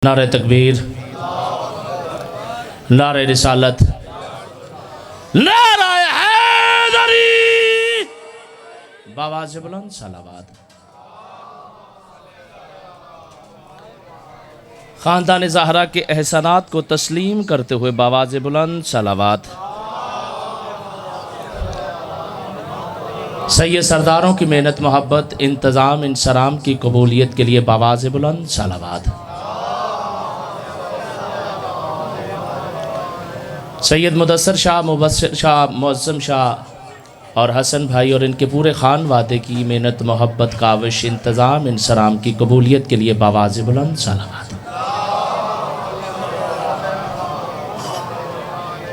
नारे तकबीर, नारे रिसालत, नारे हैदरी, बावाज़े बुलंद सलावत। ख़ानदान ज़हरा के एहसानात को तस्लीम करते हुए बावाज़े बुलंद सलावत। सैयद सरदारों की मेहनत, मोहब्बत, इंतज़ाम, इंसराम की कबूलियत के लिए बावाज़े बुलंद सलावत। सैयद मुदस्सर शाह, मुबस्सिर शाह, मुअज़्ज़म शाह और हसन भाई और इनके पूरे खानवादे की मेहनत, मोहब्बत, काविश, इंतज़ाम, इंसराम की कबूलियत के लिए बावाज़े बुलंद सलावत।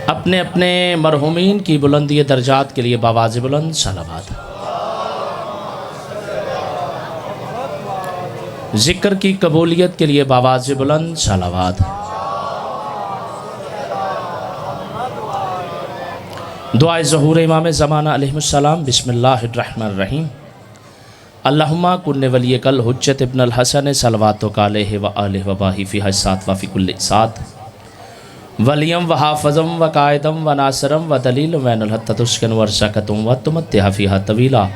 अपने अपने मरहूमीन की बुलंदी दर्जात के लिए बावाज़े बुलंद सलावत। ज़िक्र की कबूलियत के लिए बावाज़े बुलंद सलावत। दुआए ज़हूर इमाम ज़माना अलैहिस्सलाम। बिस्मिल्लाहिर्रहमानिर्रहीम। अल्लाहुम्मा कुन्ने वली कल हुज्जत इब्न अल हसन सलवातुक अलैहि व आलिहि व बाही फ़ी हस्सात व फ़ी कुल्लि सात वलियम व हाफ़िज़म व कायदम व नासरम व दलील वैन हत्ता तुस्किन वर्शकतुम व तुमत्तिहा फ़ीहा तवीला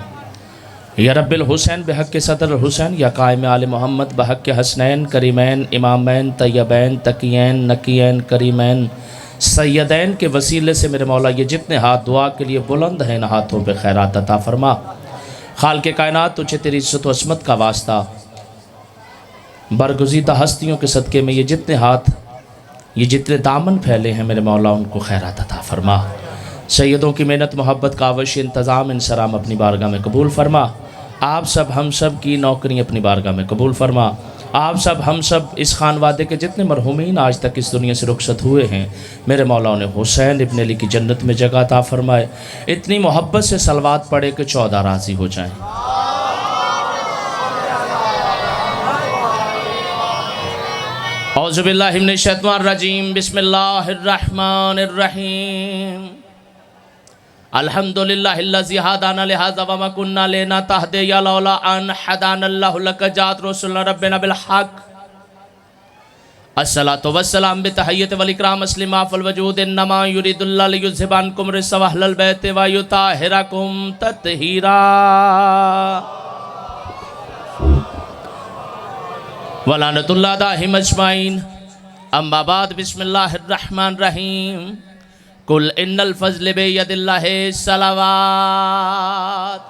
या रब्बिल हुसैन बिहक़्क़ि सदर हुसैन या कायम आले मोहम्मद बहक़्क़ि हसनैन करीमैन इमामैन तय्यबैन तक़ियैन नक़ियैन करीमैन सैयदैन के वसीले से मेरे मौला ये जितने हाथ दुआ के लिए बुलंद हैं इन हाथों पे खैरात अता फरमा। खालिक़े कायनात तुझे तेरी इज़्ज़त व अस्मत का वास्ता, बरगुज़ीदा हस्तियों के सदक़े में ये जितने हाथ, ये जितने दामन फैले हैं मेरे मौला उनको खैरात अता फरमा। सैयदों की मेहनत, मोहब्बत, काविश, इंतज़ाम, इंसराम अपनी बारगाह में कबूल फरमा। आप सब हम सब की नौकरी अपनी बारगाह में कबूल फरमा। आप सब हम सब इस खानवादे के जितने मरहूमीन आज तक इस दुनिया से रुखसत हुए हैं मेरे मौला ने हुसैन इब्न अली की जन्नत में जगह अता फरमाए। इतनी मोहब्बत से सलवात पढ़े कि 14 राज़ी हो जाएं। औज़ु बिल्लाहि मिनश शैतानिर रजीम। बिस्मिल्लाहिर रहमानिर रहीम। अल्हम्दुलिल्लाहिल्लज़ी हदाना लिहाज़ा व मा कुन्ना लिनहतदिया लौला अन हदानल्लाहु लक़द रसूलुना रब्बिना बिल हक़। अस्सलातु वस्सलाम बितहिय्यति वल इकराम अस्लिमा फल वजूद इन्नमा युरिदुल्लाहु लियुज़हिबा अन्कुम रिज्सा व अहलल बैति व युताहिरकुम तत्हीरा। व लानतुल्लाहि अलैहिम अजमाइन। अम्मा बाद। बिस्मिल्लाहिर रहमानिर रहीम। कुल इन्नल फ़ज़्ल बियदिल्लाहि सलावात।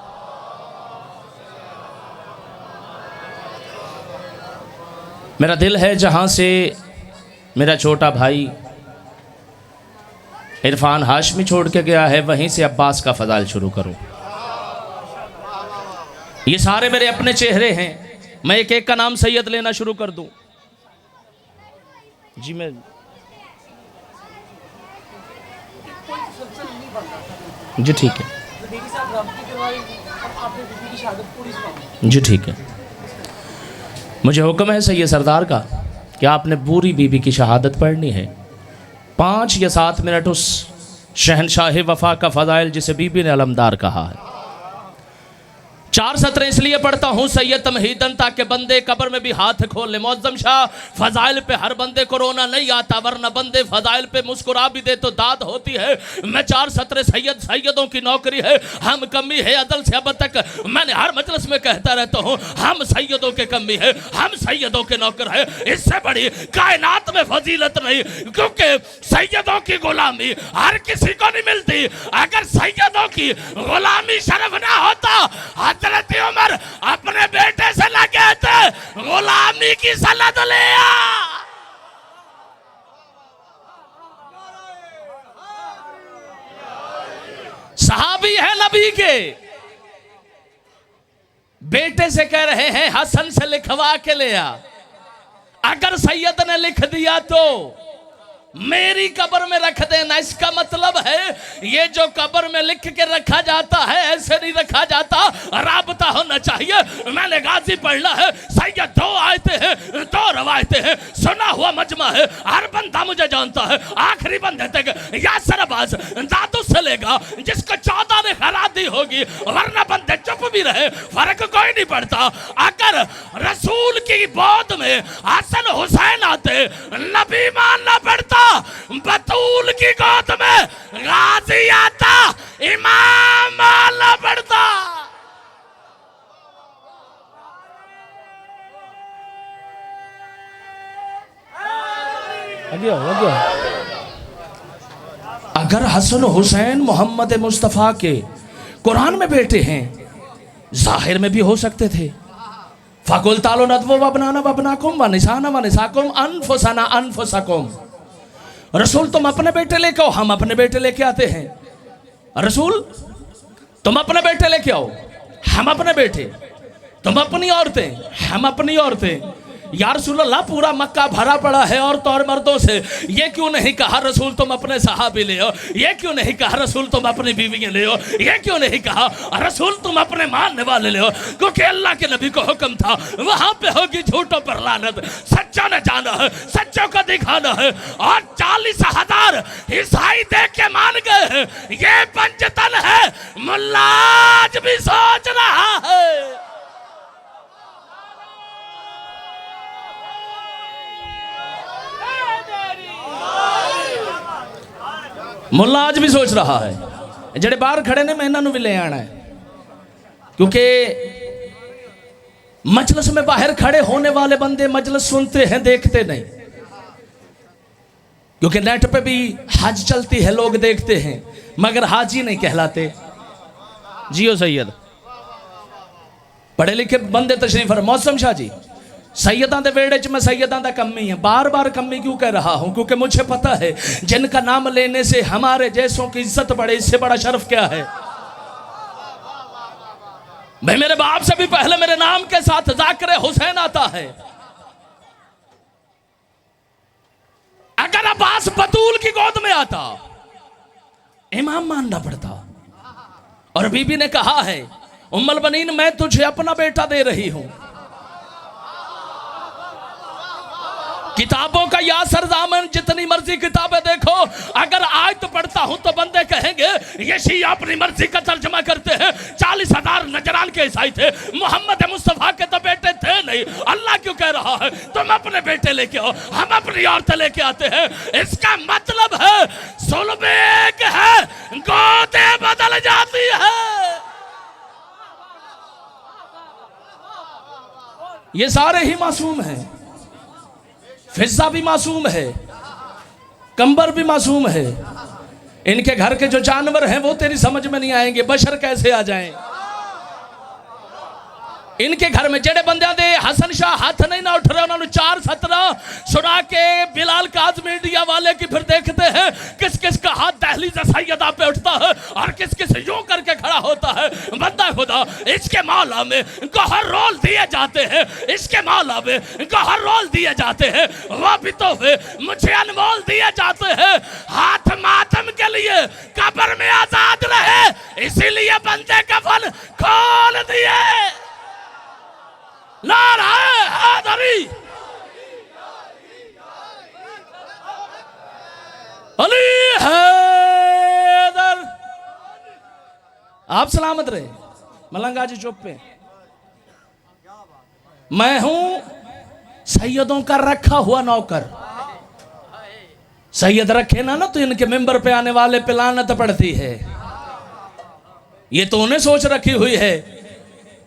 मेरा दिल है जहाँ से मेरा छोटा भाई इरफान हाशमी छोड़ के गया है वहीं से अब्बास का फ़ज़ाइल शुरू करूँ। ये सारे मेरे अपने चेहरे हैं, मैं एक एक का नाम सैयद लेना शुरू कर दूँ। जी मैं जी ठीक है जी ठीक है। मुझे हुक्म है सैयद सरदार का कि आपने पूरी बीबी की शहादत पढ़नी है। 5 या 7 मिनट उस शहनशाह वफ़ा का फ़ज़ाइल जिसे बीबी ने अलमदार कहा है। 4 सत्र इसलिए पढ़ता हूँ सैयद तमहीदन ताकि बंदे कब्र में भी हाथ खोल ले। मुअज़्ज़म शाह, फ़ज़ाइल पे हर बंदे को रोना नहीं आता, वरना बंदे फ़ज़ाइल पे मुस्कुरा भी दे तो दाद होती है। मैं 4 सत्र सैयदों की नौकरी है, हम कमी है अदल से अब तक मैंने हर मजलिस में कहता रहता हूँ, हम सैयदों के कमी है, हम सैयदों के नौकर है। इससे बड़ी कायनात में फजीलत नहीं, क्योंकि सैयदों की गुलामी हर किसी को नहीं मिलती। अगर सैयदों की गुलामी शर्फ ना होता हज़रत उमर अपने बेटे से लगे थे गुलामी की सनद ले आ। सहाबी है नबी के, बेटे से कह रहे हैं हसन से लिखवा के ले आ। अगर सैयद ने लिख दिया तो मेरी कब्र में रख देना। इसका मतलब है ये जो कब्र में लिख के रखा जाता है ऐसे नहीं रखा जाता, राबता होना चाहिए। मैंने गाजी पढ़ना है, सैयद 2 आयते हैं, 2 रवायते हैं, सुना हुआ मजमा है, हर बंदा मुझे जानता है। आखिरी बंदे तक यासर अब्बास दादू से लेगा जिसको 14 ने हरा दी होगी, वरना बंदे चुप भी रहे, फर्क कोई नहीं पड़ता। अगर रसूल की बौद में हसन हुसैन आते नबी मानना पड़ता, बतूल की गोद में गाजी आता इमाम मानना पड़ता। अगर हसन हुसैन मोहम्मद मुस्तफ़ा के कुरान में बेटे हैं, जाहिर में भी हो सकते थे। फ़कुल तालो नदवो वबनाना वबनाकुम व निसाना व निसाकुम अनफुसना अनफुसकुम। रसूल तुम अपने बेटे लेके आओ, हम अपने बेटे लेके आते हैं। रसूल तुम अपने बेटे लेके आओ, हम अपने बेटे, तुम अपनी औरतें, हम अपनी औरतें। या रसूल अल्लाह पूरा मक्का भरा पड़ा है औरतों और मर्दों से, ये क्यों नहीं कहा रसूल तुम अपने सहाबी ले आओ? ये क्यों नहीं कहा रसूल तुम अपनी बीवियां ले आओ? ये क्यों नहीं कहा रसूल तुम अपने मानने वाले ले आओ? क्योंकि अल्लाह के नबी को हुक्म था वहां पे होगी झूठों पर लानत। सच्चा ने जाना है, सच्चों को दिखाना है। और 40,000 ईसाई देख के मान गए हैं ये पंचतन है। मुल्ला आज भी सोच रहा है। मुल्ला आज भी सोच रहा है जेड़े बाहर खड़े ने मैं इन्हों भी ले आना है, क्योंकि मजलिस में बाहर खड़े होने वाले बंदे मजलिस सुनते हैं, देखते नहीं। क्योंकि नेट पे भी हज चलती है, लोग देखते हैं मगर हाजी नहीं कहलाते। जियो सैयद पढ़े लिखे बंदे तशरीफ फरमा। मौसम शाह जी, सैयदां दे वेड़े च मैं सैयदां दा कमी है, बार बार कमी क्यों कह रहा हूं? क्योंकि मुझे पता है जिनका नाम लेने से हमारे जैसों की इज्जत बढ़े, इससे बड़ा शर्फ क्या है? भाई मेरे बाप से भी पहले मेरे नाम के साथ जाकिर हुसैन आता है। अगर अब्बास बतूल की गोद में आता इमाम मानना पड़ता। और बीबी ने कहा है उम्मुल बनीन मैं तुझे अपना बेटा दे रही हूं। किताबों का या सरदामन जितनी मर्जी किताबें देखो, अगर आयत पढ़ता हूं तो बंदे कहेंगे ये शिया अपनी मर्जी का तर्जमा करते हैं। 40,000 नजरान के ईसाई थे, मोहम्मद मुस्तफा के तो बेटे थे नहीं। अल्लाह क्यों कह रहा है तुम अपने बेटे लेके आओ, हम अपनी औरतें लेके आते हैं? इसका मतलब है सुल्ब एक है, गोदें बदल जाती है। ये सारे ही मासूम हैं। फिजा भी मासूम है, कंबर भी मासूम है। इनके घर के जो जानवर हैं वो तेरी समझ में नहीं आएंगे, बशर कैसे आ जाएं? इनके घर में जेड़े बंदे दे हसन शाह हाथ नहीं ना उठ रहे, उन्होंने 4-17 सुना के बिलाल काज मीडिया वाले की फिर देखते हैं किस किस का हाथ दहलीज सैयदा पे उठता है और किस किस यूं करके खड़ा होता है। बंदा खुदा इसके मौला में गौहर रोल दिए जाते हैं, इसके मौला में गौहर रोल दिए जाते हैं, वो भी तो मुझे अनमोल दिए जाते हैं। हाथ मातम के लिए कब्र में आजाद रहे, इसीलिए बंदे कफन खोल दिए। नाराए हैदरी, अली हैदर। आप सलामत रहे। मलंगा जी चुप पे। मैं हूं सैयदों का रखा हुआ नौकर। सैयद रखे ना तो इनके मेंबर पे आने वाले पे लानत पड़ती है। ये तो उन्हें सोच रखी हुई है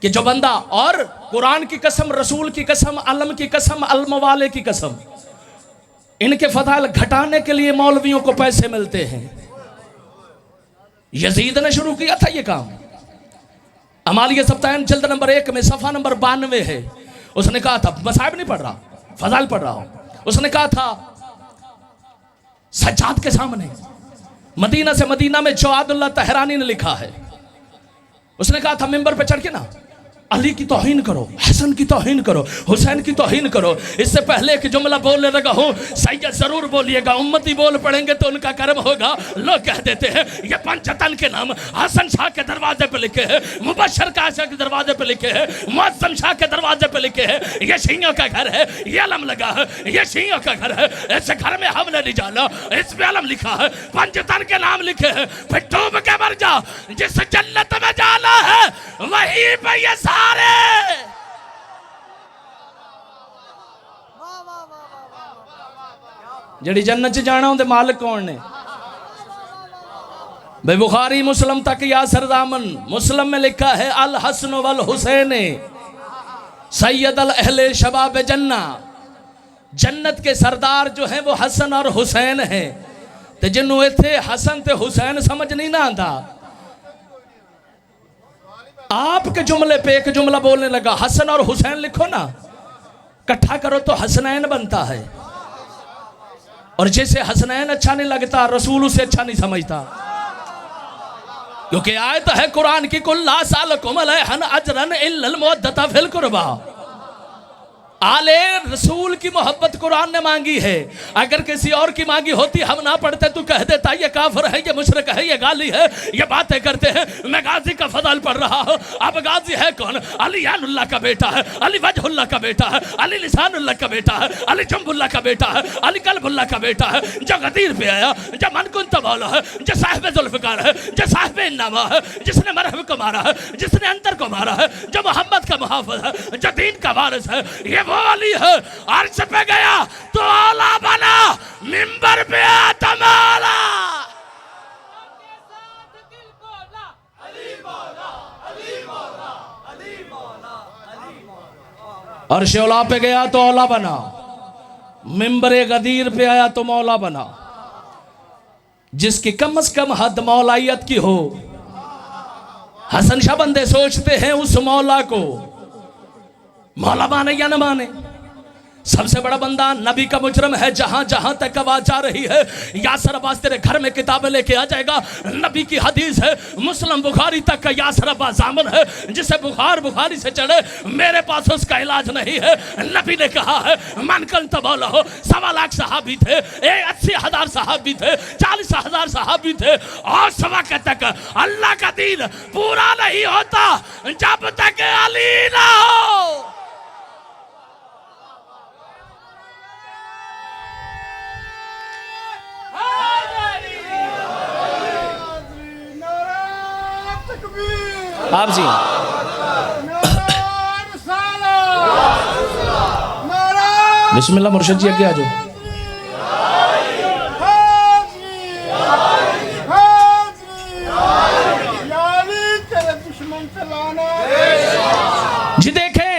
कि जो बंदा, और कुरान की कसम, रसूल की कसम, अलम की कसम, अलम वाले की कसम, इनके फदाइल घटाने के लिए मौलवियों को पैसे मिलते हैं। यजीद ने शुरू किया था ये काम। अमालिया सप्ताहन जल्द नंबर 1 में सफा नंबर 92 है। उसने कहा था, मसाइब नहीं पढ़ रहा, फजाइल पढ़ रहा हूं। उसने कहा था सज्जाद के सामने, मदीना से मदीना में जवादुल्लाह तहरानी ने लिखा है। उसने कहा था मिंबर पे चढ़ के ना अली की तौहीन करो, हसन की तौहीन करो, हुसैन की तौहीन करो। इससे पहले कि जुमला बोलने लगा हूँ, सैयद जरूर बोलिएगा, उम्मती बोल पड़ेंगे तो उनका कर्म होगा। लोग कह देते हैं ये पंचतन के नाम हसन शाह के दरवाजे पे लिखे हैं, मुबशर काशा के दरवाजे पे लिखे हैं, मुअज्जम शाह के दरवाजे पे लिखे हैं। ये शियों का घर है, ये अलम लगा है, ये शियों का घर है, इस घर में हमने नहीं जाना, इस पे अलम लिखा है, पंचतन के नाम लिखे हैं। फिर डूब के मर जा, जिस जन्नत में जाना है वहीं पे ये सारे जड़ी जन्नत च जाना उनके मालिक कौन ने? भाई बुखारी मुस्लिम तक यासर दामन, मुस्लिम में लिखा है अल हसन वल हुसैन सैयद अल अहले शबाब जन्ना। जन्नत के सरदार जो है वो हसन और हुसैन है। तो जिन्हों इथे हसन ते हुसैन समझ नहीं ना आता, आपके जुमले पे एक जुमला बोलने लगा, हसन और हुसैन लिखो ना, इकट्ठा करो तो हसनैन बनता है। और जैसे हसनैन अच्छा नहीं लगता, रसूल उसे अच्छा नहीं समझता, क्योंकि आयत है कुरान की, कुल्ला सालकुम अलैहन अजरन इल्लल मुवद्दता फिल कुर्बा। आले रसूल की मोहब्बत कुरान ने मांगी है। अगर किसी और की मांगी होती हम ना पढ़ते, तू कह देता ये काफिर है, ये मुशरिक है, ये गाली है, ये बातें करते हैं। मैं गाजी का फजल पढ़ रहा हूँ। अब गाजी है कौन? अली यानुल्लाह का बेटा है, अली वजहुल्लाह का बेटा है, अली लिसानुल्लाह का बेटा है, अली जम्बुल्लाह का बेटा है, अली कल्बुल्लाह का बेटा है, जो गदीर पे आया, जो मनकुन तबाला है, जो साहिब जुल्फिकार है, जो साहिब इन्नामा है, जिसने मरहब को मारा है, जिसने अंतर को मारा है, जो मोहम्मद का मुहाफिज है, जो दीन का वारिस है, ये वो अली है। अर्श पे गया तो आला बना, मिंबर पे आता मौला। अर्श औला पे गया तो औला बना, मिंबर गदीर पे आया तो मौला बना। जिसकी कम से कम हद मौलाइयत की हो, हसन शाह बंदे सोचते हैं उस मौला को मौला माने या न माने। सबसे बड़ा बंदा नबी का मुजरम है। जहां जहां तक आवाज जा रही है, यासर अब्बास तेरे घर में किताबें लेके आ जाएगा। नबी की हदीस है, मुस्लिम बुखारी तक का यासर अब्बास जामन है। जिसे बुखारी से चढ़े, मेरे पास उसका इलाज नहीं है। नबी ने कहा है मनकन तबौला हो। 1.25 लाख सहाबी थे, 80,000 सहाबी थे, 40,000 सहाबी थे। और सवा के तक अल्लाह का दीन पूरा नहीं होता जब तक अली ना हो। आप जी बिस्मिल्लाह मुर्शिद जी आगे आ जाओ। जी देखें,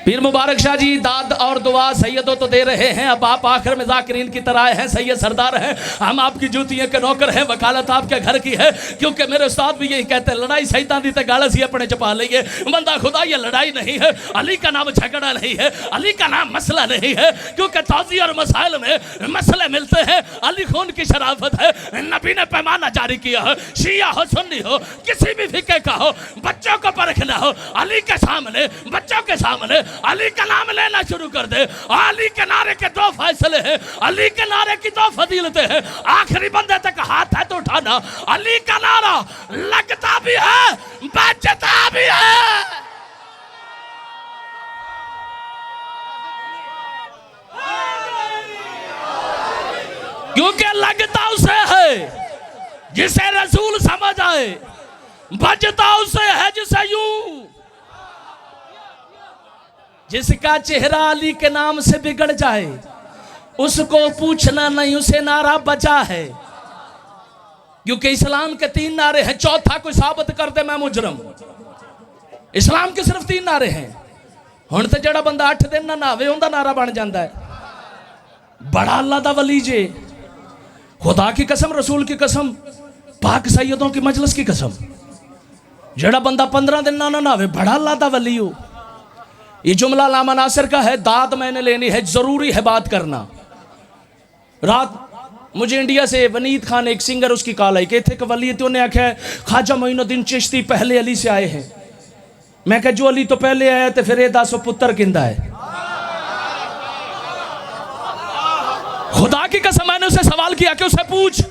पीर मुबारक शाह जी दाद और दुआ सैयदों तो दे रहे हैं। अब आप आखिर में जाकिरीन की तरह हैं, सैयद सरदार हैं, हम आपकी जूतियों के नौकर हैं, वकालत आपके घर की है। क्योंकि मेरे उस्ताद भी यही कहते हैं, लड़ाई सैतान दी ते गालस ही अपने छुपा लइए। बंदा खुदा ये लड़ाई नहीं है, अली का नाम झगड़ा नहीं है, अली का नाम मसला नहीं है। क्योंकि तौज़ी और मसाइल में मसले मिलते हैं, अली खून की शराफत है। नबी ने पैमाना जारी किया है, शिया हो सुन्नी हो, किसी भी फिके का हो, बच्चों को परखना हो, अली के सामने, बच्चों के सामने अली का नाम लेना शुरू कर दे। अली के नारे के 2 फैसले हैं, अली के नारे की 2 फजीलतें हैं। आखिरी बंदे तक हाथ है तो उठाना। अली का नारा लगता भी है, बचता भी है। क्योंकि लगता उसे है जिसे रसूल समझ आए, बचता उसे है जिसे यूं, जिसका चेहरा अली के नाम से बिगड़ जाए, उसको पूछना नहीं उसे नारा बचा है। क्योंकि इस्लाम के 3 नारे हैं, चौथा कोई साबित कर दे मैं मुजरम। इस्लाम के सिर्फ 3 नारे हैं। हुण ते जेड़ा बंदा 8 दिन ना नहावे उनका नारा बन जाता है बड़ा अल्लाह दा वली जे। खुदा की कसम, रसूल की कसम, पाक सैयदों की मजलिस की कसम, जेड़ा बंदा 15 दिन ना नहावे बड़ा अल्लाह दा वली हो। ये जुमला लामा नासिर का है, दाद मैंने लेनी है, जरूरी है बात करना। रात मुझे इंडिया से वनीद खान एक सिंगर उसकी कॉल आई कि थे वली, तो उन्हें आख्या ख्वाजा मोइनुद्दीन चिश्ती पहले अली से आए हैं। मैं कह जो अली तो पहले आया तो फिर ये दस पुत्र किंदा है। खुदा की कसम मैंने उसे सवाल किया कि उसे पूछ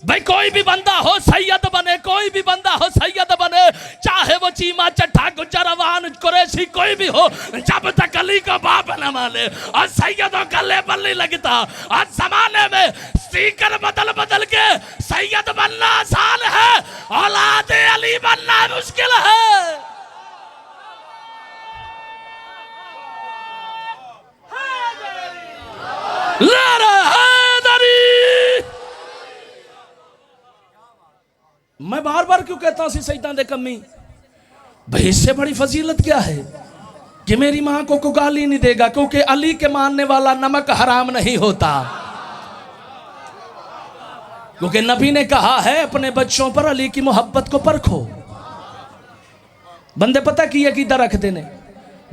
भाई कोई भी बंदा हो सैयद बने, कोई भी बंदा हो सैयद बने, चाहे वो चीमा चट्टा गुज्जर अवान कुरैशी कोई भी हो, जब तक अली को बाप न माने और सैयदों का लेबल नहीं लगता। आज जमाने में स्पीकर बदल बदल के सैयद बनना आसान है, औलाद अली बनना मुश्किल है। मैं बार बार क्यों कहता हूं सैयदां दे कमी, भाई इससे बड़ी फजीलत क्या है कि मेरी मां को गाली नहीं देगा क्योंकि अली के मानने वाला नमक हराम नहीं होता। क्योंकि नबी ने कहा है अपने बच्चों पर अली की मोहब्बत को परखो। बंदे पता की अकीदा रखते ने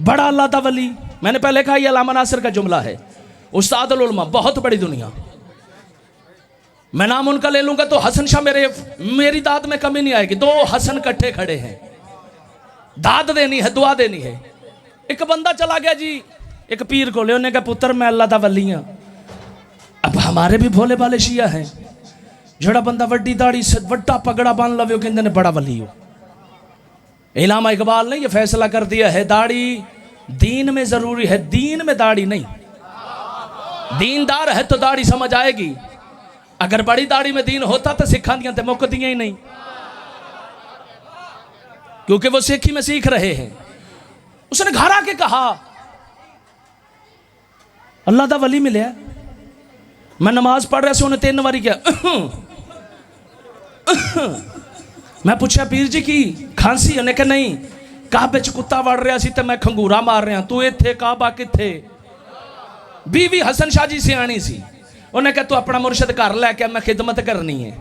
बड़ा अल्लाह दा वली, मैंने पहले कहा यह अल्लामा नासिर का जुमला है, उस्ताद उल उलमा, बहुत बड़ी दुनिया। मैं नाम उनका ले लूंगा तो हसन शाह मेरी दाद में कमी नहीं आएगी। दो हसन इकट्ठे खड़े हैं, दाद देनी है, दुआ देनी है। एक बंदा चला गया जी एक पीर को ले, उन्हें कहा पुत्र मैं अल्लाह दा वली हां। अब हमारे भी भोले भाले शिया हैं, जड़ा बंदा वड्डी दाढ़ी से वड्डा पगड़ा बांध लवे कहते ने बड़ा वली हो। इलामा इकबाल ने यह फैसला कर दिया है दाढ़ी दीन में जरूरी है, दीन में दाढ़ी नहीं। दीनदार है तो दाढ़ी समझ आएगी, अगर बड़ी दाढ़ी में दीन होता तो सिखा दिया तो मुक दिया ही नहीं, क्योंकि वो सिखी में सीख रहे हैं। उसने घर आके कहा अल्लाह दा वली मिले, मैं नमाज पढ़ रहा से उन्हें 3 बारी क्या मैं पूछा पीर जी की खांसी, उन्हें कहा नहीं कहा बिच कुत्ता वड़ रहा सी तो मैं खंगूरा मार रहा, तू इत्थे काबा किथे। बीवी हसन शाह जी सियाणी सी, उन्हें कहा तू अपना मुर्शद घर लैके मैं खिदमत करनी है।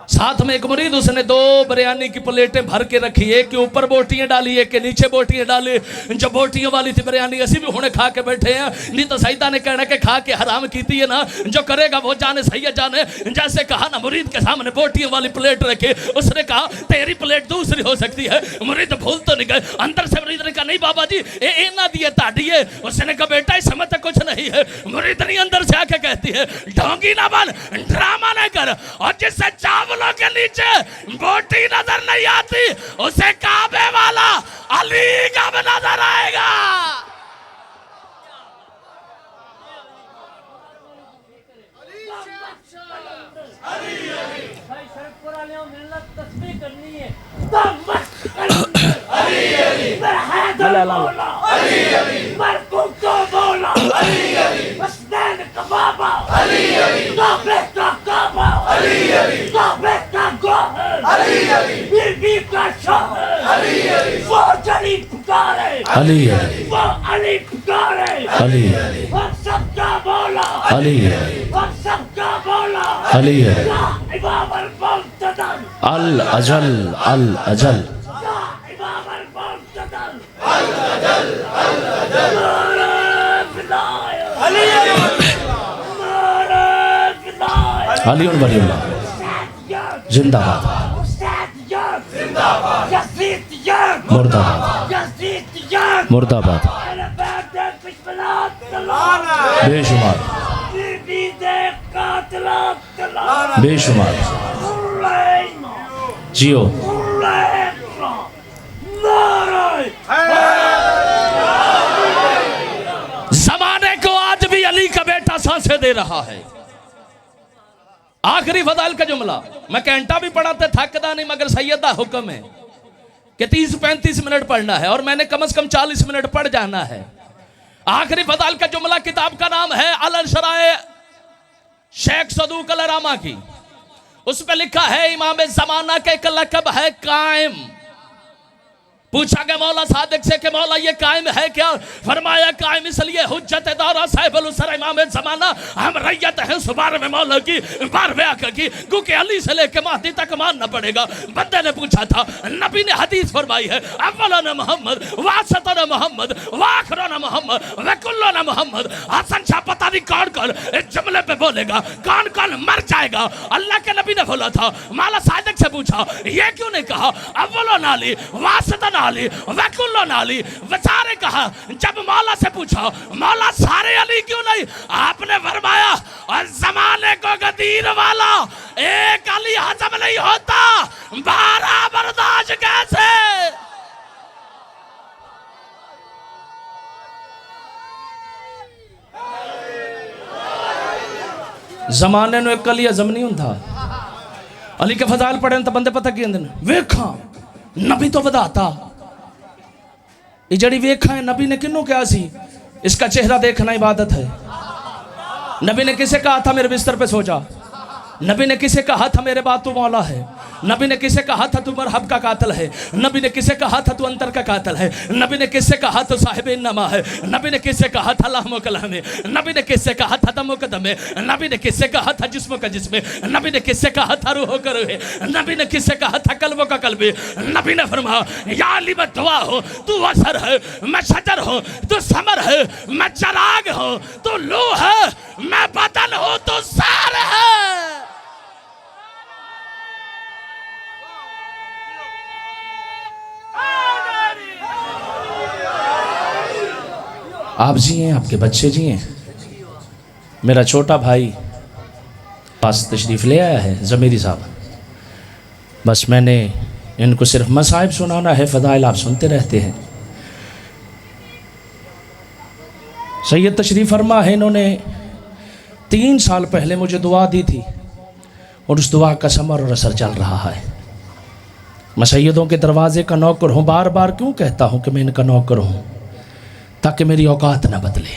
साथ में एक मुरीद, उसने 2 बिरयानी की प्लेटें भर के रखी, एक के ऊपर बोटियां डाली एक के नीचे बोटियां डाली। जो बोटियां वाली थी बिरयानी असी भी हुणे खा के बैठे हैं, नहीं तो सईदा ने कहना कि खा के हराम कीती है ना, जो करेगा वो जाने सैयद जाने। जैसे कहा ना मुरीद के सामने बोटियां वाली प्लेट रखे, उसने कहा तेरी प्लेट दूसरी हो सकती है। मुरीद भूल तो नहीं गए, अंदर से मुरीद ने कहा नहीं बाबा जी ये ना दिए ताड़ी है। उसने कहा बेटा इस समय तक कुछ नहीं है। मुरीद नहीं अंदर से आके कहती है ढोंगी ना बन, ड्रामा ना कर, और जिससे चावलों के नीचे बोटी नजर नहीं आती उसे काबे वाला अली का नजर आएगा। अल अजल अल अजल अली वलीउल्लाह जिंदाबाद मुर्दाबाद मुर्दाबाद बेशुमार बेशुमार जियो जमाने को आज भी अली का बेटा सांसें दे रहा है। आखिरी फदाइल का जुमला, मैं घंटा भी पढ़ा तो थकदा नहीं, मगर सैयद दा हुक्म है कि 30-35 मिनट पढ़ना है और मैंने कम से कम 40 मिनट पढ़ जाना है। आखिरी फदाइल का जुमला किताब का नाम है अल शराए शेख सदूक अल रामा की। उस पर लिखा है इमाम जमाना का एक लकब है कायम। पूछा गया मौला सादिक से कि मौला ये कायम है क्या? फरमाया कायम इसलिए हुज्जत दौरा साहिब अल उसर इमाम जमाना फरमाना हम रैयत हैं सुबार में मौला की बारवे आका की, क्योंकि अली से लेके महदी तक मानना पड़ेगा। बंदे ने पूछा था, नबी ने हदीस फरमाई है, अव्वलन मोहम्मद वासतन मोहम्मद वाखरन मोहम्मद वकुल्लन मोहम्मद। हसन शाह पता नहीं कौन कौन इस जुमले पे बोलेगा, कौन कौन मर जाएगा। अल्लाह के नबी ने बोला था, माला सादिक से पूछा ये क्यों नहीं कहा अव्वलन अली वासतन अली वकुल्लन अली। बेचारे कहा जब मौला से पूछा मौला सारे अली क्यों नहीं, आपने फरमाया और जमाने को गदीर वाला एक अली हजम नहीं होता, 12 बर्दाश्त कैसे। जमाने नो एक अली हजम नहीं होता। अली के फजाइल पढ़े तो बंदे पता की वेखा नबी तो बताता ये जड़ी वेखा है नबी ने किन्नू क्या सी, इसका चेहरा देखना इबादत है। नबी ने किसे कहा था मेरे बिस्तर पे सो जा, नबी ने किसे कहा था मेरे बाद तू मौला है, नबी ने किसे कहा था तू मरहब का कातिल है, नबी ने किसे कहा था तू अंतर का कातिल है, नबी ने किससे कहा तो साहिब इन्नमा है, नबी ने किससे कहा था लहमो कलमे, नबी ने किससे कहा था दमो कदमे, नबी ने किससे कहा था जिस्मो का जिस्मे, नबी ने किससे कहा था रूहो का रूहे, नबी ने किससे कहा था कल्बो का कल्बे। नबी ने फरमाया या अली मैं दुआ हो तू असर है, मैं शजर हूँ तू समर है, मैं चराग हूँ तू लू है, मैं बदन हूँ तू सार है। आप जिए, आपके बच्चे जिए। मेरा छोटा भाई पास तशरीफ़ ले आया है ज़मीरी साहब, बस मैंने इनको सिर्फ मसाइब सुनाना है, फ़दाइल आप सुनते रहते हैं। सैयद तशरीफ़ फरमा है, इन्होंने 3 साल पहले मुझे दुआ दी थी और उस दुआ का समर और असर चल रहा है। मैं सैयदों के दरवाजे का नौकर हूँ, बार बार क्यों कहता हूँ कि मैं इनका नौकर हूँ, ताकि मेरी औकात न बदले।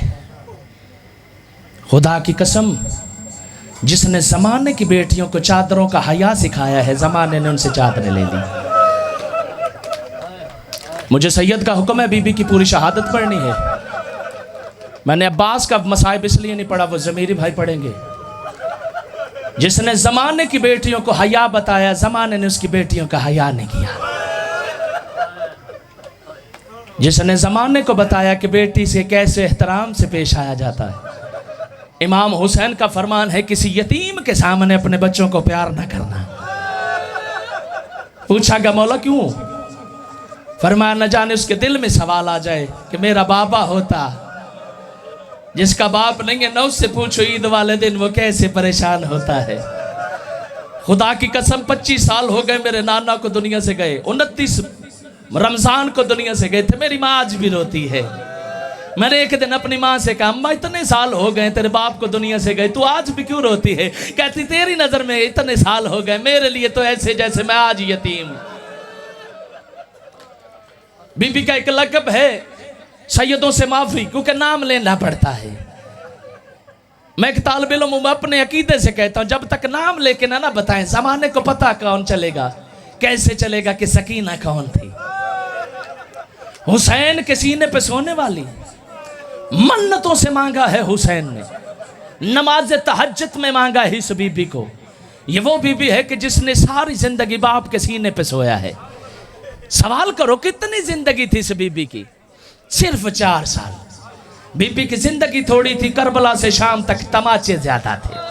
खुदा की कसम, जिसने ज़माने की बेटियों को चादरों का हया सिखाया है, ज़माने ने उनसे चादरें ले ली। मुझे सैयद का हुक्म है बीबी की पूरी शहादत पढ़नी है। मैंने अब्बास का मसाइब इसलिए नहीं पढ़ा, वो ज़मीरी भाई पढ़ेंगे। जिसने ज़माने की बेटियों को हया बताया, ज़माने ने उसकी बेटियों का हया नहीं किया। जिसने ज़माने को बताया कि बेटी से कैसे एहतराम से पेश आया जाता है। इमाम हुसैन का फरमान है, किसी यतीम के सामने अपने बच्चों को प्यार न करना। पूछा गया मौला क्यों? फरमाया न जाने उसके दिल में सवाल आ जाए कि मेरा बाबा होता, जिसका बाप नहीं है न उससे पूछो ईद वाले दिन वो कैसे परेशान होता है। खुदा की कसम 25 साल हो गए मेरे नाना को दुनिया से गए, 29 रमजान को दुनिया से गए थे। मेरी माँ आज भी रोती है। मैंने एक दिन अपनी माँ से कहा, अम्मा इतने साल हो गए तेरे बाप को दुनिया से गए, तू आज भी क्यों रोती है? कहती तेरी नजर में इतने साल हो गए, मेरे लिए तो ऐसे जैसे मैं आज यतीम। बीबी का एक लक़ब है सैयदों से माफी, क्योंकि नाम लेना पड़ता है। मैं एक तालिब इल्म हूं, अपने अकीदे से कहता हूं, जब तक नाम लेके ना बताएं जमाने को पता कौन चलेगा, कैसे चलेगा कि सकीना कौन थी। हुसैन के सीने पे सोने वाली, मन्नतों से मांगा है हुसैन ने, नमाज तहज्जुद में मांगा है इस बीबी को। ये वो बीबी है कि जिसने सारी जिंदगी बाप के सीने पे सोया है। सवाल करो कितनी जिंदगी थी इस बीबी की? सिर्फ 4 साल। बीबी की जिंदगी थोड़ी थी, करबला से शाम तक तमाचे ज्यादा थे।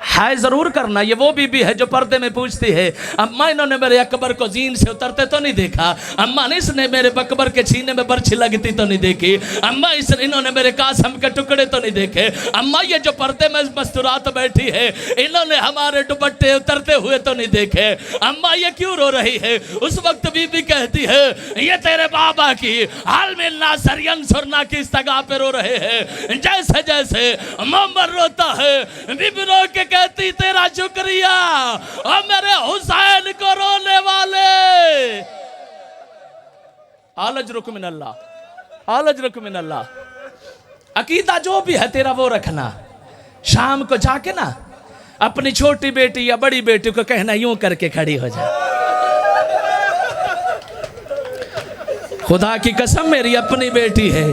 हाय जरूर करना। ये वो बीबी है जो पर्दे में पूछती है, अम्मा इन्होंने मेरे अकबर को जीन से उतरते तो नहीं देखा, अम्मा ने इसने मेरे अकबर के सीने में बर्छी लगती तो नहीं देखी, अम्मा इन्होंने मेरे कासम के टुकड़े तो नहीं देखे, अम्मा ये जो पर्दे में मस्तूरात बैठी है इन्होंने हमारे दुपट्टे उतरते हुए तो नहीं देखे, अम्मा ये क्यों रो रही है? उस वक्त बीबी कहती है ये तेरे बाबा की हाल मिलना सरियन सुरना की इस्तगा पे रो रहे हैं, जैसे जैसे मोहम्मद रोता है बीबी रो के कहती तेरा शुक्रिया और मेरे हुसैन को रोने वाले। आलज रुक मिन अल्लाह, आलज रुक मिन अल्लाह। अकीदा जो भी है तेरा वो रखना। शाम को जाके ना अपनी छोटी बेटी या बड़ी बेटी को कहना यूं करके खड़ी हो जा। खुदा की कसम मेरी अपनी बेटी है,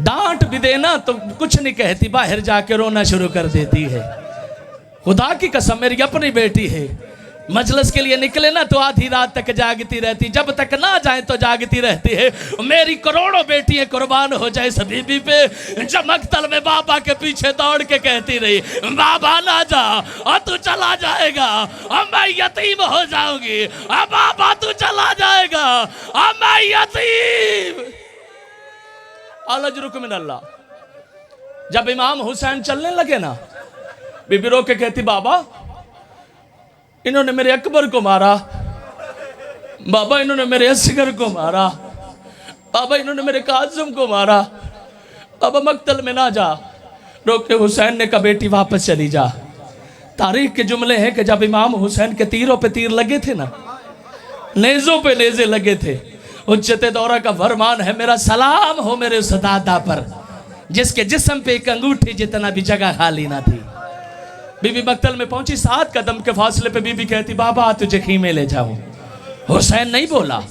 डांट भी देना तो कुछ नहीं कहती, बाहर जाके रोना शुरू कर देती है। खुदा की कसम मेरी अपनी बेटी है, मजलिस के लिए निकले ना तो आधी रात तक जागती रहती, जब तक ना जाए तो जागती रहती है। मेरी करोड़ों बेटियां कुर्बान हो जाए इस बीबी पे, जब मकतल में बाबा के पीछे दौड़ के कहती रही बाबा ना जा और तू चला जाएगा और मैं यतीम हो जाऊंगी, और बाबा तू चला जाएगा और मैं यतीम। अलजरुक मिन अल्लाह। जब इमाम हुसैन चलने लगे ना, बीबी रो के कहती बाबा इन्होंने मेरे अकबर को मारा, बाबा इन्होंने मेरे असगर को मारा, बाबा इन्होंने मेरे कासिम को मारा, बाबा मकतल में ना जा। रोके हुसैन ने कहा बेटी वापस चली जा। तारीख के जुमले हैं कि जब इमाम हुसैन के तीरों पे तीर लगे थे ना, नेज़ों पे नेज़े लगे थे, हुज्जते दौरा का फरमान है मेरा सलाम हो मेरे उस दादा पर जिसके जिस्म पे एक अंगूठी जितना भी जगह खाली ना थी। बीबी मकतल में पहुंची, 7 कदम के फासले पे बीबी कहती बाबा तुझे खीमे ले जाऊं। हुसैन नहीं बोला,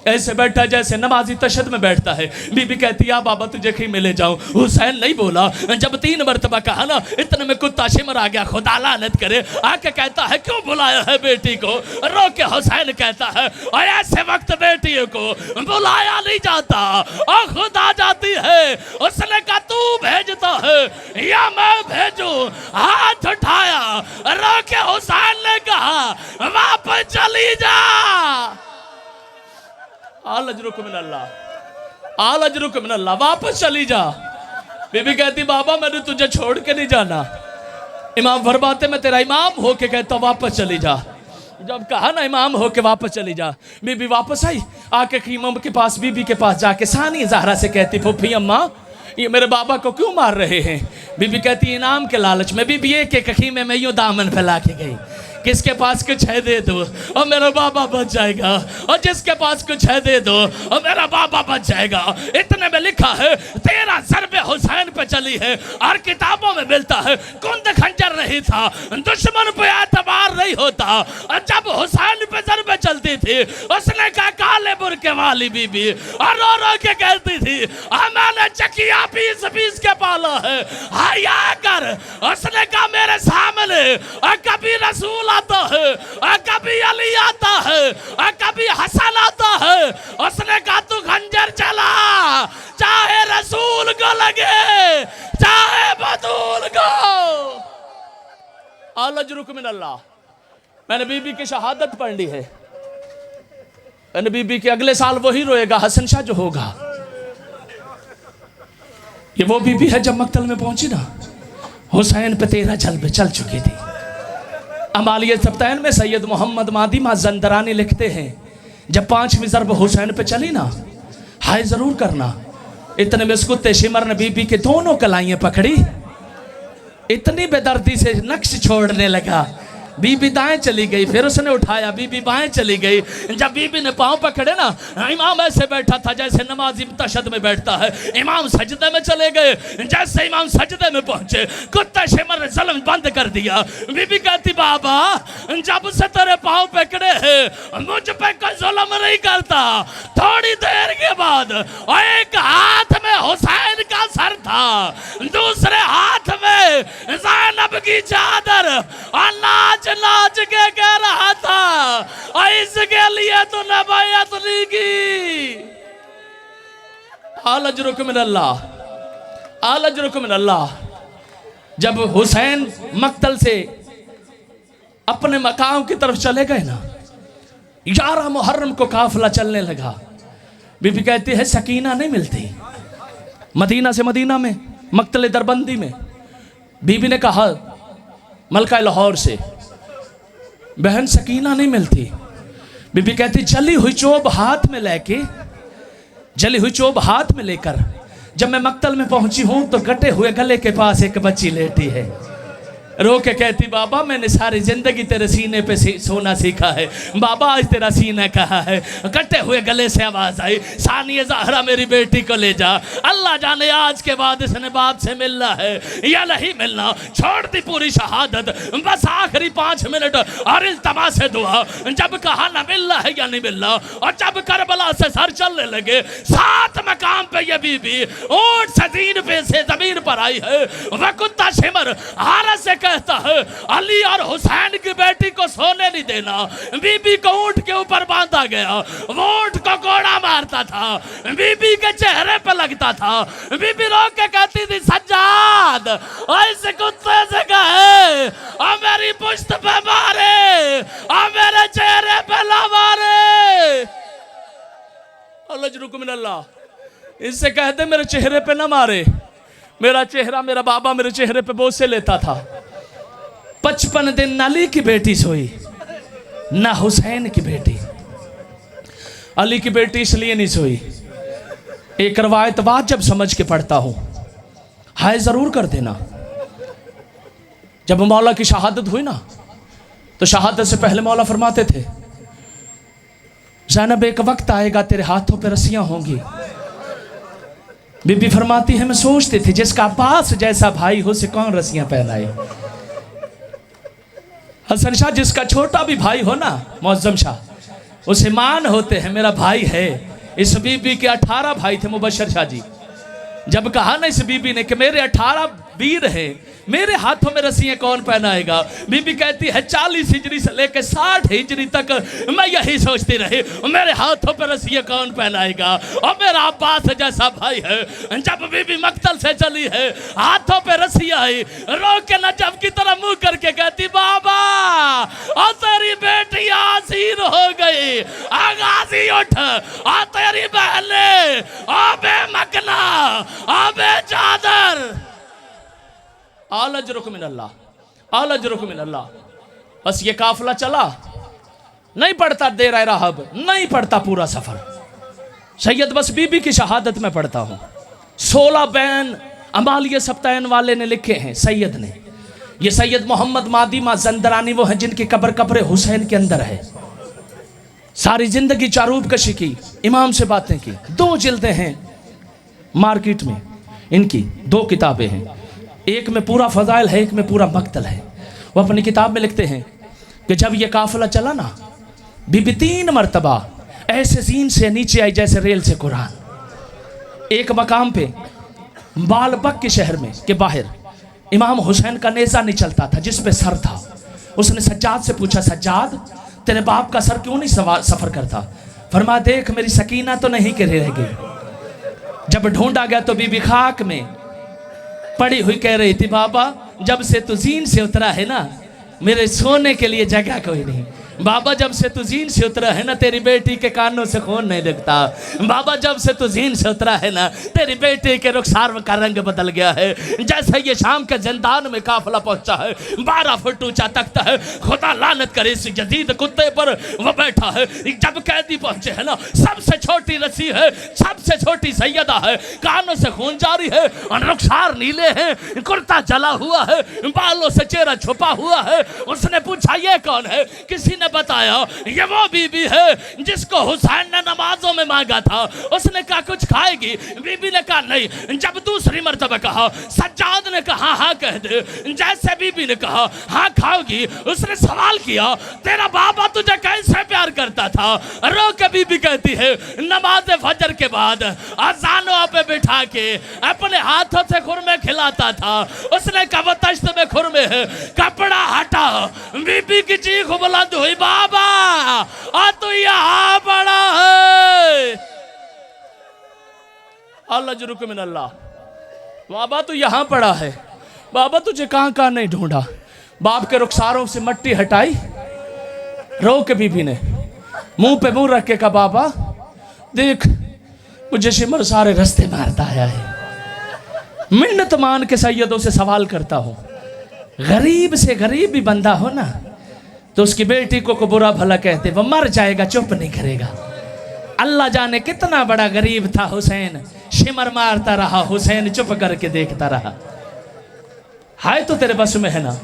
ऐसे बैठा जैसे नमाजी तशद में बैठता है। बीबी कहती या बाबा तुझे खीमे ले जाऊं। हुसैन नहीं बोला। जब 3 मरतबा कहा ना, इतने में कुत्ता शिमर आ गया, खुदा लानत करे, आके कहता है क्यों बुलाया है बेटी को। रो के हुसैन कहता है और ऐसे वक्त बेटी को बुलाया नहीं जाता और खुद आ जाती है। उसने कहा तू भेजता है या मैं भेजू। हाथ उठाया, रो के हुसैन ने कहा वापस चली जा। आलजरुक मिन अल्लाह, आलजरुक मिन अल्लाह, वापस चली जा। बीबी कहती बाबा मैंने तुझे छोड़ के नहीं जाना। इमाम फरमाते मैं तेरा इमाम हो के कहता वापस चली जा। जब कहा ना इमाम हो के वापस चली जा, बीबी वापस आई, आके खीमा के पास, बीबी के पास जाके सानी ज़हरा से कहती फूफी अम्मा ये मेरे बाबा को क्यों मार रहे हैं। बीबी कहती इनाम के लालच में। बीबी एक एक खीमे में यूँ दामन फैला के गई, किसके पास कुछ है दे दो और मेरा बाबा बच जाएगा, और जिसके पास कुछ है दे दो और मेरा बाबा बच जाएगा। इतने में लिखा है 13 ज़रबे हुसैन पे चली है, और किताबों में मिलता है कुंद खंजर नहीं था, दुश्मन पे एतबार नहीं होता। और जब हुसैन पे ज़रबे चलती थी, उसने कहा काले बुरके वाली बीबी, और रो रो के कहती थी मैंने चकिया पीस के पाला है, हया कर। उसने कहा मेरे सामने कभी रसूल आता है, कभी अली आता है, कभी हसन आता है। उसने कहा तू खंजर चला, चाहे रसूल को लगे चाहे बतूल को। अलजरुक मिन अल्लाह। मैंने बीबी की शहादत पढ़ ली है। मैंने बीबी के अगले साल वही रोएगा हसन शाह जो होगा। ये वो बीबी है जब मकतल में पहुंची ना, हुसैन पे 13 जल्बे चल चुकी थी। अमालिया सब्तैन में सैयद मोहम्मद मादी जंदरानी लिखते हैं जब 5वीं ज़रब हुसैन पे चली ना, हाय जरूर करना। इतने में कुत्ते शिमर ने बीबी के दोनों कलाइयां पकड़ी, इतनी बेदर्दी से नक्श छोड़ने लगा। बीबी दाएं चली गई, फिर उसने उठाया, बीबी बाएं चली गई। जब बीबी ने पांव पकड़े ना, इमाम ऐसे बैठा था जैसे नमाजी तशद में बैठता है। इमाम सजदे में चले गए। जैसे इमाम सजदे में पहुंचे, कुत्ते शिमर ने जुल्म बंद कर दिया। बीबी कहती बाबा जब से तेरे पांव पकड़े हैं मुझ पे कोई जुल्म नहीं करता। थोड़ी देर के बाद एक हाथ में हुसैन का सर था, दूसरे हाथ में ज़ैनब की चादर, और नाच के कह रहा था इसके लिए तूने बैअत नहीं की। अलजरुक मिन अल्लाह, अलजरुक मिन अल्लाह। जब हुसैन मकतल से अपने मकाम की तरफ चले गए ना, 11 मुहर्रम को काफिला चलने लगा। बीबी कहती है सकीना नहीं मिलती। मदीना से मदीना में मकतल दरबंदी में बीबी ने कहा मलका लाहौर से बहन सकीना नहीं मिलती। बीबी कहती जली हुई चोब हाथ में लेके, जली हुई चोब हाथ में लेकर जब मैं मकतल में पहुंची हूं तो कटे हुए गले के पास एक बच्ची लेटी है। रो के कहती बाबा मैंने सारी जिंदगी तेरे सीने पे सोना सीखा है, बाबा आज तेरा सीना कहा है। कटे हुए गले से आवाज आई, सानिया ज़हरा मेरी बेटी को ले जा। अल्लाह जाने आज के बाद इसने बाप से मिलना है या नहीं मिलना। छोड़ दी पूरी शहादत, बस आखिरी 5 मिनट और इल्तमा से दुआ। जब कहा ना मिलना है या नहीं मिलना, और जब करबला से सर चलने लगे, 7 मकाम पे ये बीबी ऊंट से जमीन पर आई है। वह कुत्ता शिमर हारत से कहता है अली और हुसैन की बेटी को सोने नहीं देना। बीबी को ऊंट के ऊपर बांधा गया, वो ऊंट को कोड़ा मारता था, बीबी के चेहरे पे लगता था। बीबी रो के कहती थी सज्जाद ऐसे कुत्ते से कहे और मेरी पुश्त पे मारे और मेरे चेहरे पे ला मारे। अल्लाह इससे कहते मेरे चेहरे पे ना मारे। मेरा चेहरा, मेरा बाबा मेरे चेहरे पे बोसे लेता था। 55 दिन अली की बेटी सोई, ना हुसैन की बेटी। अली की बेटी इसलिए नहीं सोई, एक रवायत बात जब समझ के पढ़ता हूं, हाय जरूर कर देना। जब मौला की शहादत हुई ना, तो शहादत से पहले मौला फरमाते थे ज़ैनब एक वक्त आएगा तेरे हाथों पे रस्सियां होंगी। बीबी फरमाती है मैं सोचती थी जिसका अब्बास जैसा भाई हो उसे कौन रस्सियां पहनाए। हसन शाह जिसका छोटा भी भाई हो ना, मौज़म शाह, उसे मान होते हैं मेरा भाई है। इस बीबी के 18 भाई थे मुबशर शाह जी। जब कहा ना इस बीबी ने कि मेरे 18 वीर हैं, मेरे हाथों में रस्सियां कौन पहनाएगा। बीबी कहती है 40 हिजरी से लेकर 60 हिजरी तक मैं यही सोचती रही मेरे हाथों पर रस्सियां कौन पहनाएगा, और मेरा अब्बास जैसा भाई है। जब बीबी मक्तल से चली है, हाथों पे रस्सियां आई, रो के नजफ की तरह मुंह करके कहती बाबा और तेरी बेटी आसीर हो गई, आगाजी उठ, और तेरी बहने आबे मकना आबे चादर आलज रुक मिन अल्लाह। बस ये काफिला चला, नहीं पढ़ता देर रहब, नहीं पढ़ता पूरा सफर। सैयद बस बीबी की शहादत में पढ़ता हूं। 16 बैन अमालिया सप्तायन वाले ने लिखे हैं, सैयद ने। ये सैयद मोहम्मद मादिमा जंदरानी वो हैं जिनकी कब्र हुसैन के अंदर है। सारी जिंदगी चारूब कशी की, इमाम से बातें की। 2 जिल्दें हैं मार्केट में इनकी, 2 किताबें हैं। एक में पूरा फजाइल है, एक में पूरा मक्तल है। वो अपनी किताब में लिखते हैं कि जब ये काफिला चला ना, बीबी 3 मरतबा ऐसे जीन से नीचे आई जैसे रेल से कुरान। एक मकाम पे बालबक के शहर में के बाहर इमाम हुसैन का नेज़ा नहीं चलता था जिस पे सर था। उसने सज्जाद से पूछा सज्जाद तेरे बाप का सर क्यों नहीं सफर करता। फरमा देख मेरी सकीना तो नहीं गिर रह गई। जब ढूंढा गया तो बीबी खाक में पड़ी हुई कह रही थी बाबा जब से तू जीन से उतरा है ना, मेरे सोने के लिए जगह कोई नहीं। बाबा जब से तू जीन से उतरा है ना, तेरी बेटी के कानों से खून नहीं लगता। बाबा जब से तू जीन से उतरा है ना, तेरी बेटी के रुखसार का रंग बदल गया है। जैसे ये शाम के जंदान में काफिला पहुंचा है, 12 फुट ऊंचा तख्ता है, खुदा लानत करे इस जदीद कुत्ते पर वो बैठा है। जब कैदी पहुंचे है ना, सबसे छोटी रस्सी है, सबसे छोटी सैयदा है, कानों से खून जारी है, रुखसार नीले हैं, कुर्ता जला हुआ है, बालों से चेहरा छुपा हुआ है। उसने पूछा ये कौन है, किसी ने बताया ये वो बीबी है जिसको हुसैन ने नमाजों में मांगा था। उसने कहा कुछ खाएगी, बीबी ने कहा नहीं। जब दूसरी मर्तबा कहा, सज्जाद ने कहा हाँ कह दे। जैसे बीबी ने कहा हाँ खाओगी, उसने सवाल किया तेरा बाबा तुझे कैसे प्यार करता था। रो के बीबी कहती है नमाज फजर के बाद अजानों पे बिठा के अपने हाथों से खुरमे खिलाता था। उसने कहा तश्त में खुरमे है, कपड़ा हटा। बीबी की चीख बुलंद हुई बाबा आ तू यहाँ पड़ा है। अल्लाह मिन अल्लाह, बाबा तू यहाँ पड़ा है। बाबा तुझे कहाँ कहाँ नहीं ढूंढा। बाप के रुखसारों से मिट्टी हटाई, रो के बीबी ने मुंह पे मुंह रख के कहा बाबा देख मुझे शिमर सारे रास्ते मारता आया है। मिन्नत मान के सैयदों से सवाल करता हूँ, गरीब से गरीब भी बंदा हो ना तो उसकी बेटी को बुरा भला कहते, वो मर जाएगा चुप नहीं करेगा। अल्लाह जाने कितना बड़ा गरीब था हुसैन, शिमर मारता रहा, हुसैन चुप करके देखता रहा। हाय तो तेरे बस में है ना,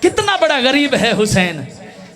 कितना बड़ा गरीब है हुसैन,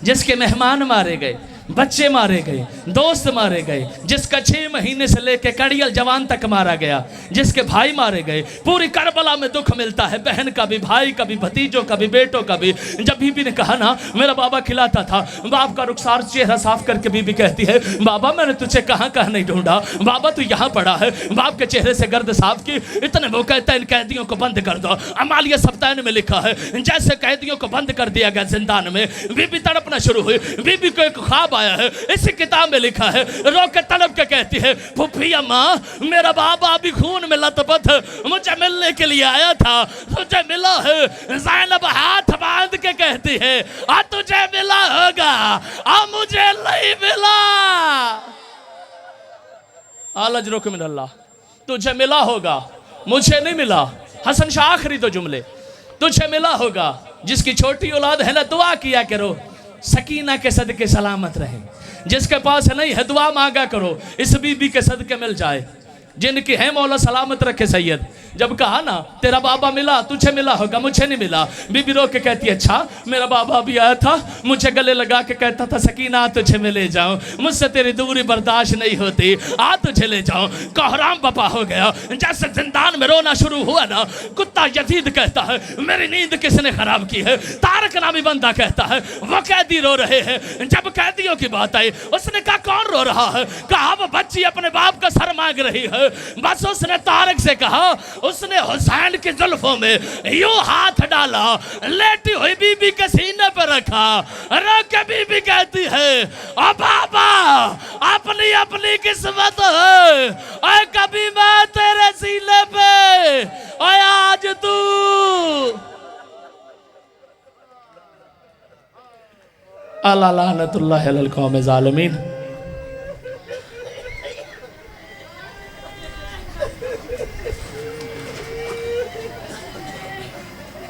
जिसके मेहमान मारे गए, बच्चे मारे गए, दोस्त मारे गए, जिसका 6 महीने से लेकर कड़ियल जवान तक मारा गया, जिसके भाई मारे गए। पूरी करबला में दुख मिलता है, बहन का भी, भाई का भी, भतीजों का भी, बेटों का भी। जब बीबी ने कहा ना मेरा बाबा खिलाता था, बाप का रुखसार चेहरा साफ करके बीबी कहती है बाबा मैंने तुझे कहाँ कहाँ नहीं ढूंढा, बाबा तू यहाँ पड़ा है। बाप के चेहरे से गर्द साफ की। इतने वो कहता है इन कैदियों को बंद कर दो। अमालिया सफ्तान में लिखा है जैसे कैदियों को बंद कर दिया गया जिंदान में, बीबी तड़पना शुरू हुई। बीबी को एक ख्वाब आया है, इसी किताब में लिखा है, रो के तड़प के कहती है फूफी अम्मा मेरा बाबा अभी खून में लथपथ मुझे मिलने के लिए आया था, तुझे मिला है। ज़ैनब हाथ बांध के कहती है आ तुझे मिला होगा, आ मुझे नहीं मिला। आलज रुक मिन अल्लाह, तुझे मिला होगा मुझे नहीं मिला। हसन शाह आखिरी तो जुमले, तुझे मिला होगा। जिसकी छोटी औलाद है ना दुआ किया करो सकीना के सदके सलामत रहे, जिसके पास नहीं है दुआ मांगा करो इस बीबी के सदके मिल जाए। जिनकी है मौला सलामत रखे सैयद। जब कहा ना तेरा बाबा मिला तुझे मिला होगा मुझे नहीं मिला, बीबी रो के कहती है अच्छा मेरा बाबा भी आया था, मुझे गले लगा के कहता था सकीना तुझे मैं ले जाऊं, मुझसे तेरी दूरी बर्दाश्त नहीं होती, आ तुझे ले जाऊं। कोहराम बपा हो गया। जैसे जिंदान में रोना शुरू हुआ ना, कुत्ता यजीद कहता है मेरी नींद किसने खराब की है। तारक नामी बंदा कहता है वो कैदी रो रहे हैं। जब कैदियों की बात आई उसने कहा कौन रो रहा है, कहा वो बच्ची अपने बाप का सर मांग रही है। बस उसने तारक से कहा, उसने हुसैन की जुल्फों में यूं हाथ डाला, लेटी हुई बीबी के सीने पर रखा, रो के बीबी कहती है ओ बाबा अपनी अपनी किस्मत है, और कभी मैं तेरे सीने पे और आज तू। अल्लाह लानतुल्लाह अलल कौम ज़ालिमीन।